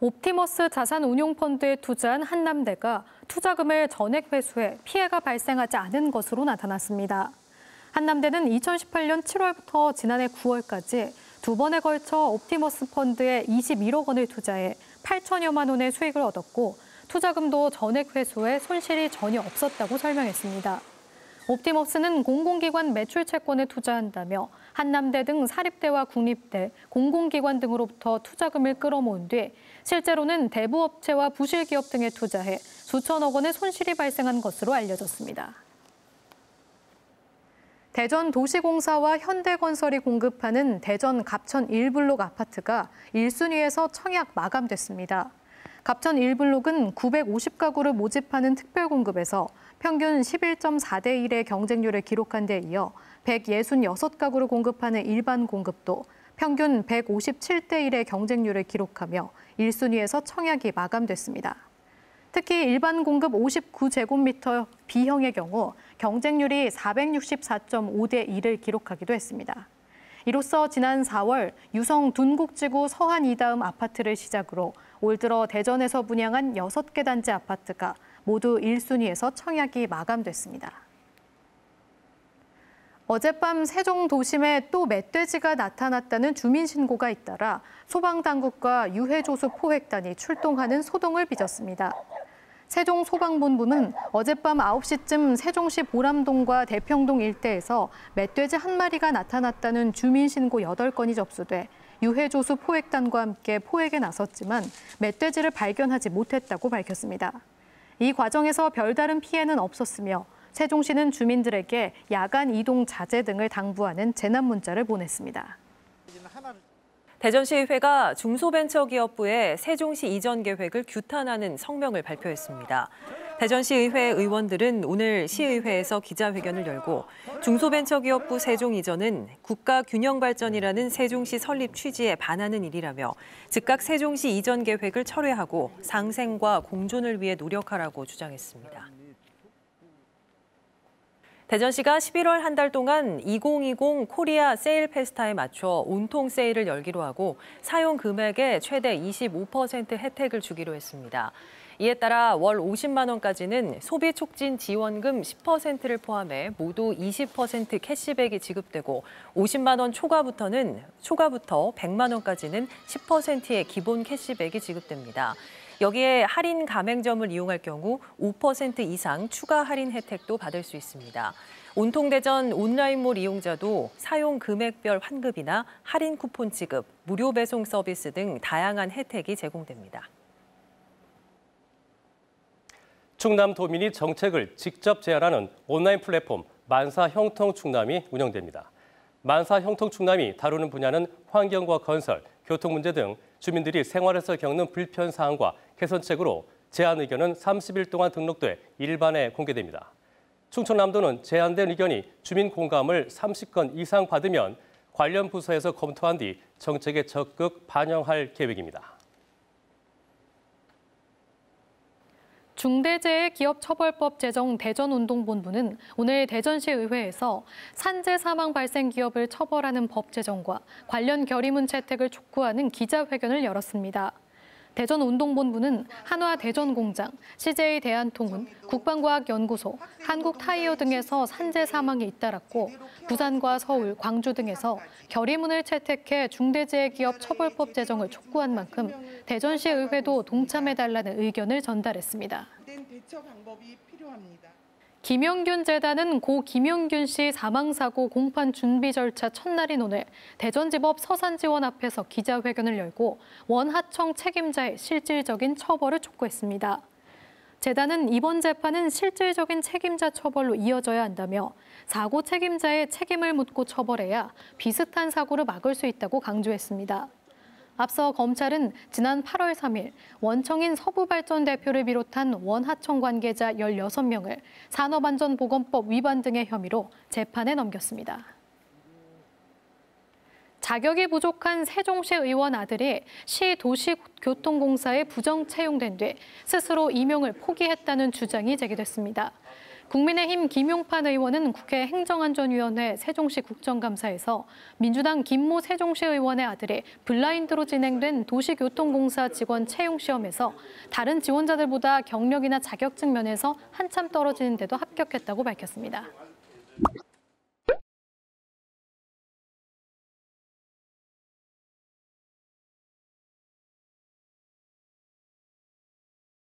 옵티머스 자산운용펀드에 투자한 한남대가 투자금을 전액 회수해 피해가 발생하지 않은 것으로 나타났습니다. 한남대는 2018년 7월부터 지난해 9월까지 두 번에 걸쳐 옵티머스 펀드에 21억 원을 투자해 8천여만 원의 수익을 얻었고 투자금도 전액 회수해 손실이 전혀 없었다고 설명했습니다. 옵티머스는 공공기관 매출 채권에 투자한다며 한남대 등 사립대와 국립대, 공공기관 등으로부터 투자금을 끌어모은 뒤 실제로는 대부업체와 부실기업 등에 투자해 수천억 원의 손실이 발생한 것으로 알려졌습니다. 대전도시공사와 현대건설이 공급하는 대전 갑천 1블록 아파트가 1순위에서 청약 마감됐습니다. 갑천 1블록은 950가구를 모집하는 특별공급에서 평균 11.4대 1의 경쟁률을 기록한 데 이어 166가구를 공급하는 일반 공급도 평균 157대 1의 경쟁률을 기록하며 1순위에서 청약이 마감됐습니다. 특히 일반 공급 59제곱미터 B형의 경우 경쟁률이 464.5대 1을 기록하기도 했습니다. 이로써 지난 4월 유성 둔곡지구 서한 이다음 아파트를 시작으로 올 들어 대전에서 분양한 6개 단지 아파트가 모두 1순위에서 청약이 마감됐습니다. 어젯밤 세종 도심에 또 멧돼지가 나타났다는 주민 신고가 잇따라 소방당국과 유해조수 포획단이 출동하는 소동을 빚었습니다. 세종 소방본부는 어젯밤 9시쯤 세종시 보람동과 대평동 일대에서 멧돼지 한 마리가 나타났다는 주민 신고 8건이 접수돼 유해조수 포획단과 함께 포획에 나섰지만 멧돼지를 발견하지 못했다고 밝혔습니다. 이 과정에서 별다른 피해는 없었으며 세종시는 주민들에게 야간 이동 자제 등을 당부하는 재난 문자를 보냈습니다. 대전시의회가 중소벤처기업부의 세종시 이전 계획을 규탄하는 성명을 발표했습니다. 대전시의회 의원들은 오늘 시의회에서 기자회견을 열고 중소벤처기업부 세종 이전은 국가균형발전이라는 세종시 설립 취지에 반하는 일이라며 즉각 세종시 이전 계획을 철회하고 상생과 공존을 위해 노력하라고 주장했습니다. 대전시가 11월 한 달 동안 2020 코리아 세일 페스타에 맞춰 온통 세일을 열기로 하고 사용 금액의 최대 25% 혜택을 주기로 했습니다. 이에 따라 월 50만 원까지는 소비 촉진 지원금 10%를 포함해 모두 20% 캐시백이 지급되고 50만 원 초과부터 100만 원까지는 10%의 기본 캐시백이 지급됩니다. 여기에 할인 가맹점을 이용할 경우 5% 이상 추가 할인 혜택도 받을 수 있습니다. 온통대전 온라인몰 이용자도 사용 금액별 환급이나 할인 쿠폰 지급, 무료 배송 서비스 등 다양한 혜택이 제공됩니다. 충남도민이 정책을 직접 제안하는 온라인 플랫폼 만사형통충남이 운영됩니다. 만사형통충남이 다루는 분야는 환경과 건설, 교통 문제 등 주민들이 생활에서 겪는 불편 사항과 개선책으로 제안 의견은 30일 동안 등록돼 일반에 공개됩니다. 충청남도는 제안된 의견이 주민 공감을 30건 이상 받으면 관련 부서에서 검토한 뒤 정책에 적극 반영할 계획입니다. 중대재해기업처벌법 제정 대전운동본부는 오늘 대전시 의회에서 산재 사망 발생 기업을 처벌하는 법 제정과 관련 결의문 채택을 촉구하는 기자회견을 열었습니다. 대전운동본부는 한화대전공장, CJ 대한통운, 국방과학연구소, 한국타이어 등에서 산재 사망이 잇따랐고 부산과 서울, 광주 등에서 결의문을 채택해 중대재해기업 처벌법 제정을 촉구한 만큼 대전시 의회도 동참해달라는 의견을 전달했습니다. 대처 방법이 필요합니다. 김영균 재단은 고 김영균 씨 사망사고 공판 준비 절차 첫날인 오늘 대전지법 서산지원 앞에서 기자회견을 열고 원하청 책임자의 실질적인 처벌을 촉구했습니다. 재단은 이번 재판은 실질적인 책임자 처벌로 이어져야 한다며 사고 책임자의 책임을 묻고 처벌해야 비슷한 사고를 막을 수 있다고 강조했습니다. 앞서 검찰은 지난 8월 3일 원청인 서부발전 대표를 비롯한 원하청 관계자 16명을 산업안전보건법 위반 등의 혐의로 재판에 넘겼습니다. 자격이 부족한 세종시 의원 아들이 시 도시교통공사에 부정 채용된 뒤 스스로 임용을 포기했다는 주장이 제기됐습니다. 국민의힘 김용판 의원은 국회 행정안전위원회 세종시 국정감사에서 민주당 김모 세종시 의원의 아들이 블라인드로 진행된 도시교통공사 직원 채용 시험에서 다른 지원자들보다 경력이나 자격증 면에서 한참 떨어지는데도 합격했다고 밝혔습니다.